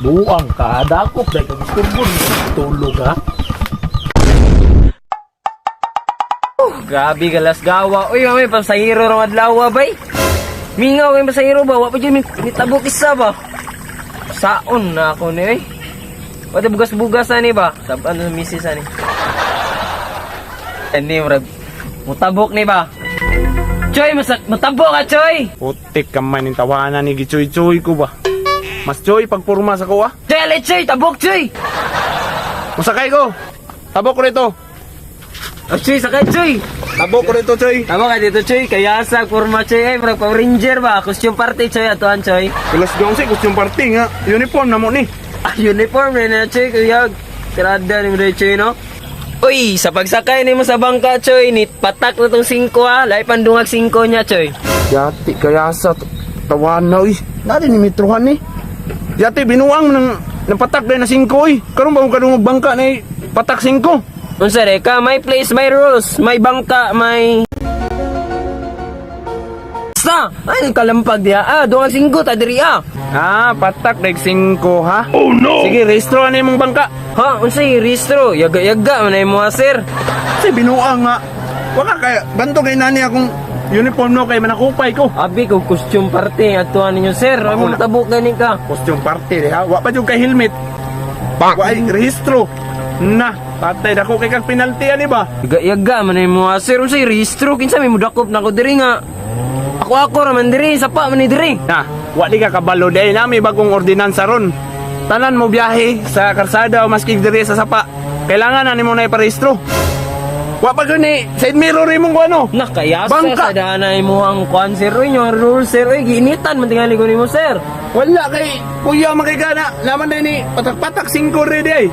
Buang ka, dakop dahil kag-isturbon. Tulog ha. Grabe galas gawa. Uy, may pasahero rong adlaw bay. Mingaw kay pasahero ba? Wa pa jud mitabok isa ba? Saon na ako ni eh. Pati bugas-bugas na ni ba? Saban sa misis ani. Ani murag mutabok ni ba? Choy, mutabok ka Choy. Putik ka man yung tawanan ni Gichoy-choy ko ba? Mas Choy, pagpurma sa kuha. Choy, alit Choy, tabok Choy. Musakay ko. Tabok ko rito. Oh Choy, sakay Choy. Tabok ko rito, Choy. Tabok ka dito Choy, kaya sa kurma Choy ay murag Power Ranger ba? Costume party Choy atuan Choy. Kelas dong sih, kustyong party nga. Uniform na mo ni. Ah, uniform na Choy, kaya tirada ni mo dahil Choy no? Uy, sa pagsakay ni mo sa bangka Choy, ni patak na tong 5 ha, lahi pandungag 5 niya Choy. Yati, kaya sa tawanan, uy. Nari ni mitrohan ni. Yati, binuang ng patak dahil na 5, uy. Karong ba kung bangka na patak 5? Unsa re ka, may place, may rules, may bangka, may sa, ay kalampag diha. Ah, dungag 5 ta diri ah. Ah, patak dahil 5 ha? Oh no! Sige, rehistro na yung bangka. Ha, unsay rehistro? Yaga-yaga man ay mo sir. Kasi binuang nga. Wala kaya, ganto kay nani akong uniform no kay manakupay ko. Abi ko costume party atuan ninyo sir. Ay mo tabok gani ka. Costume party ha. Wa pa jud kay helmet. Wa ay rehistro. Na, patay dako kay kag penalty ani ba? Yaga-yaga man ay mo sir. Unsay rehistro? Kinsa may mudakop na ko diri nga. Ako raman diri, sapa man ni diri. Na, wa di ka kabalo day na may bagong ordinansa ron. Tanan mo biyahe sa karsada o maski diri sa sapa. Kailangan na nimo na iparehistro. Wa pa gani side mirror imong ko ano? Nakayasa Bangka. sa danay mo ang kwan sir. Uy, yung rule sir. Uy, giinitan man tingali ko nimo sir. Wala kay kuya makigana. Laman day ni patak-patak 5 ready ay.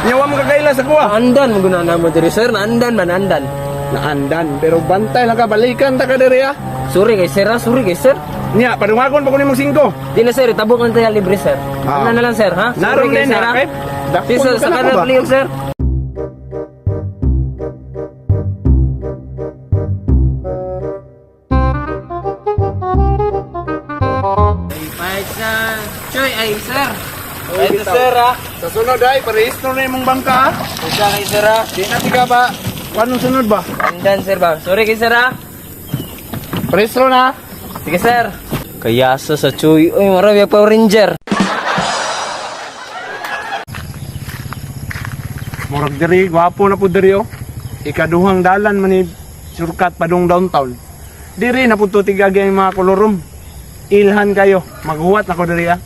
Nyawa mo kagaila sa kuha. Andan mo guna na mo diri sir. Naandan man andan. Naandan pero bantay lang ka balikan ta ka diri ha. Sorry kay sir, sorry kay sir. Nya, padungagon pa ko nimong 5. Di na sir, tabok lang tayo libre sir. Ah. Ano na lang sir, ha? Naroon din sir, na ha? kay. Si sir, sa kanan palihog sir. Ay, sa Choy, ay sir. Ay, ito sir ha. Sa sunod ay parehistro na imong bangka ha. Isa kay sir ha. Di na tiga ba? Anong sunod ba? Andan sir ba? Sorry kay sir ha. Parehistro na. Sige sir. Kayasa sa Choy. Uy, marami ang Power Ranger. Murag diri, gwapo na po diri oh. Ikaduhang dalan man ni shortcut padung downtown. Diri na po tigagi ang mga kolorom. Ilhan kayo, maghuwat na ko diri ah.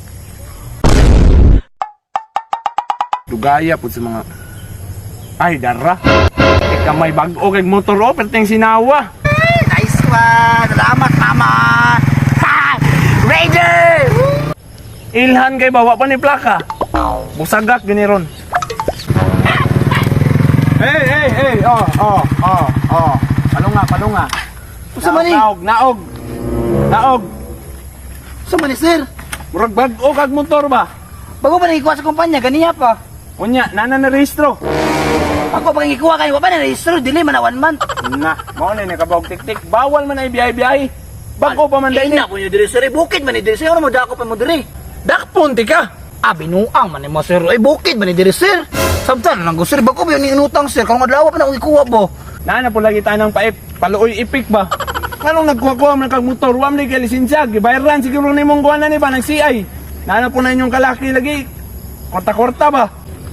Dugaya po sa mga ay dara. Ika may bag-o kay motor oh, perteng sinawa. Nice one! Salamat, mama! Ha! Raider! Ilhan kay bawa pa ni plaka. Busagak gini ron. Hey, oh. Palunga. Usa man ni? Naog. Usa man ni sir? Murag bag-o kag motor ba? Bago pa nagikuha sa kumpanya, ganiya pa. Unya, nana na rehistro. Ako pa nagikuha kayo, wala pa na registro, dili man na 1 month. Na, mao na nakabawag tik-tik. Bawal man ay biyahe-biyahe. Bag-o pa man dahil Ina po nyo diri sir, bukid man ni diri sir, ano mo dako pa mo diri? Dakpunti ka. Ah, binuang man ni mo sir, ay bukid man ni diri sir. Sabtan lang ko sir, bago ba yung inutang sir, kung madlawa pa na ikuha po. Nana po lagi tanang paip. Paluoy ipik ba? Kanong nagkuha-kuha man kag motor, wam ni kay lisensya. Gibayaran siguro nimong kuha na ni ba ng CI. Nana po na inyong kalaki lagi. Korta-korta ba?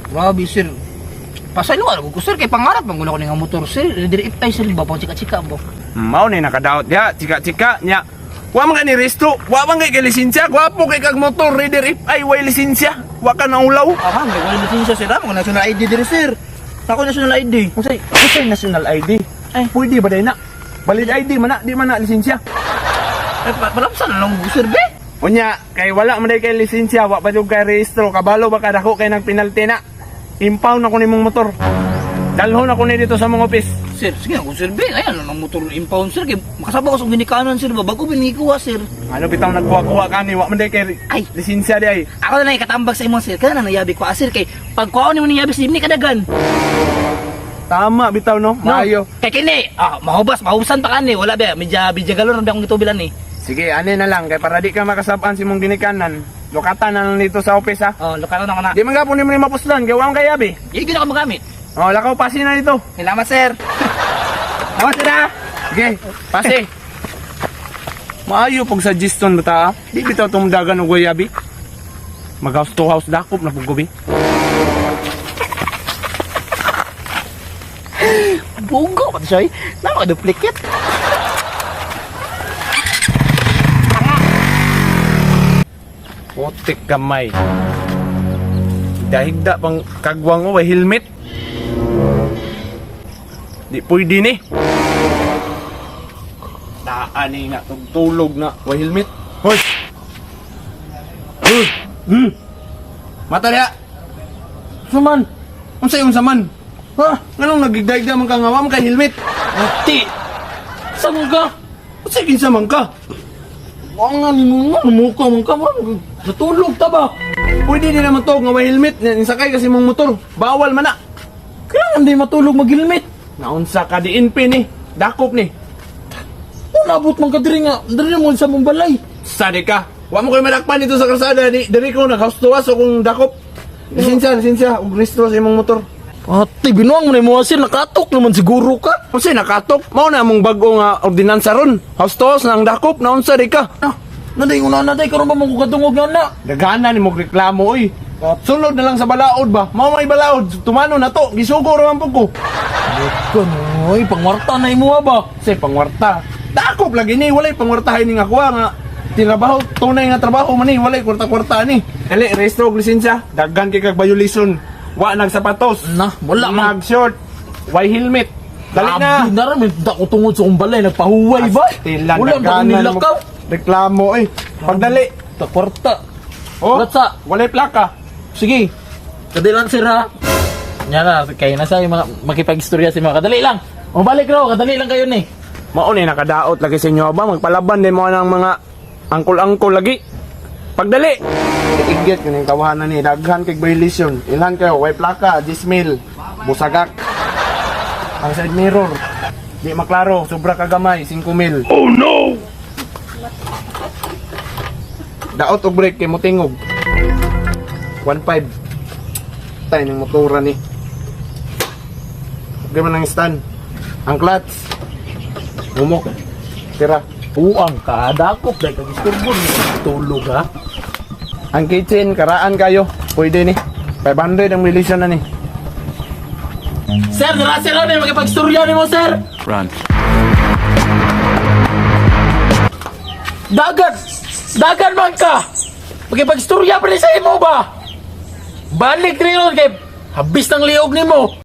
Grabe sir. Pasaylo ko sir, kay pangarap man guna ko nga motor sir, diri iptay sir ba, pang chika-chika bo. Mao ni nakadaot dia, chika-chika nya. Wa man kay ni resto, wa man kay lisensya, gwapo kay kag motor, reader if ay way lisensya. Wa ka na ulaw. Aha, may wala lisensya sir, mo national ID diri sir. Ako national ID. Usay national ID. Ay, pwede ba day na? Valid ID man na, di man na lisensya. Ay, palapsan na lang sir be. Unya, kay wala man day kay lisensya, wa pa jud kay rehistro, kabalo ba kadako kay nang penalty na. Impound ako nimong motor. Dalhon ako ni dito sa mga office. Sir, sige ako sir be. Ayan lang motor impound sir, kay makasaba ko sa ginikanan sir ba, bago binikuha sir. Ano bitaw nagkuha-kuha ka ni, wa man day kay Ay. lisensya di ay. Ako na ikatambag sa imo sir, kana nang nayabi ko sir, kay pagkuha ni mo niyabi sir, ni kadagan. Tama bitaw no, maayo. Kay kini, mahubasan pa kani, wala ba, medya galon ra akong gitubilan ni. Sige, ani na lang kay para di ka makasabaan si mong ginikanan. Lukatan na lang dito sa office ha. Oh, lukaro na ko na. Di man gapon ni mo mapuslan, gawa kay abi. Hindi na ako magamit. Oh, lakaw pasi na dito. Salamat, sir. Salamat, sir, ha? Sige, pasi. Maayo pag suggestion bata. Di bitaw tong dagan og guyabi. Mag-house to house dakop na pug gabi. Bugo pa siya, eh. Nakaka-duplicate. Putik kamay. Dahigda pang kagwang mo way helmet. Di pwede ni. Daan ni nga tugtulog na way helmet. Hoy. Mata niya. Saman. Unsay saman? Ha? Nganong nagigdaigda man ka nga wa kay helmet? Ati! Saan ka? Unsay kinsa man ka? Ang nga ni mo, namukha man ka man. Natulog ta ba? Pwede din naman to nga may helmet. Nisakay kasi mong motor. Bawal man na. Kailangan di matulog mag-helmet. Naunsa ka di inpi ni. Dakop ni. Nabot man ka diri nga. Diri mo sa mong balay. Sadi ka. Wa mo ko'y madakpan dito sa kalsada. Dari ko nag-house-to-house o kung dakop. Lisensya. Ug restro sa imong motor. Ate, binuang mo na mo sir. Nakatok naman siguro ka. Kasi nakatok. Mao na mong bago nga ordinansa ron. House-to-house na ang dakop. Naunsa di ka. Naday, una naday. Karoon ba mong kukatungog nga na? Dagana ni mo reklamo oy. Sunod na lang sa balaod ba? Mao may balaod. Tumano na to. Gisugo raman po ko. Kanoy, pangwarta na imo ba? Say pangwarta. Dakop lagi ni. Walay pangwartahay ni nga kuha nga. Trabaho, tunay nga trabaho man ni. Walay kwarta-kwarta ni. Dali, restro og lisensya. Daghan kay kag violation. Wa nagsapatos. Na, wala man. Nag-short. Why helmet? Dali na. Abi na rin, may dako tungod sa umbalay. Nagpahuway ba? Tilan, Wala ba nilakaw? Reklamo eh. Pagdali. Takwarta. Oh, Ratsa. walay plaka. Sige. Kadilan sir ha. Nya na, kayo na sa makipag-istorya si mga kadali lang. O balik raw, kadali lang kayo ni. Mao ni nakadaot lagi sa inyo ba? Magpalaban din mo ng mga angkol-angkol lagi. Pagdali. Iigit kung yung kawahanan ni. Daghan kay violation. Ilhan kayo. Way plaka. Dismil. Busagak. Ang side mirror. Di maklaro. Sobra kagamay. 5,000. Oh no! Daot o break kay Mutingog. 1.5. Tayo ng motora ni. Gawin ng stand. Ang clutch. Umok. Tira. Puang ka, dakop dahil kag-istorbo ni tulog ha. Ang kitchen, karaan kayo. Pwede ni. 500 ang milisyon na ni. Sir, dara sir, ano makipag-istorya ni mo sir? Run. Dagan! Dagan man ka! Makipag-istorya pa rin sa imo ba? Balik rin kay habis ng liog ni mo.